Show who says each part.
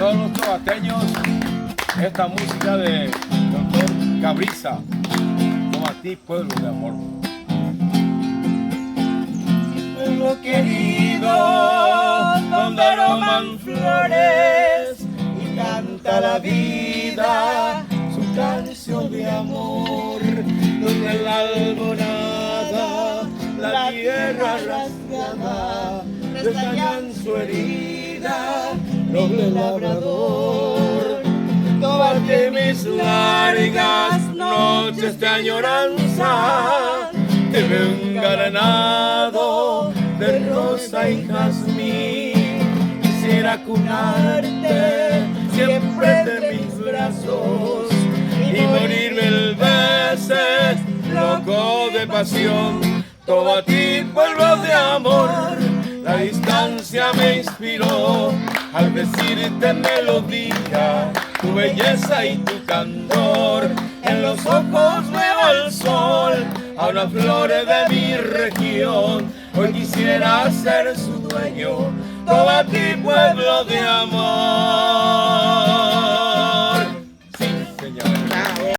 Speaker 1: todos los tobateños esta música de Doctor Cabriza, Tobatí, pueblo de amor. Pueblo querido, donde aroman flores y canta la vida su canción de amor, donde en la alborada la tierra rasgada restañan su herida, noble labrador. Tobaté, mis largas noches de añoranza te veo engalanado de rosa y jazmín. Quisiera cunarte siempre de mis brazos y morir 1000 veces loco de pasión. Tobatí, pueblo de amor, la distancia me inspiró al decirte melodía, tu belleza y tu candor. En los ojos veo el sol, a unas flores de mi región. Hoy quisiera ser su dueño, Tobatí, pueblo de amor.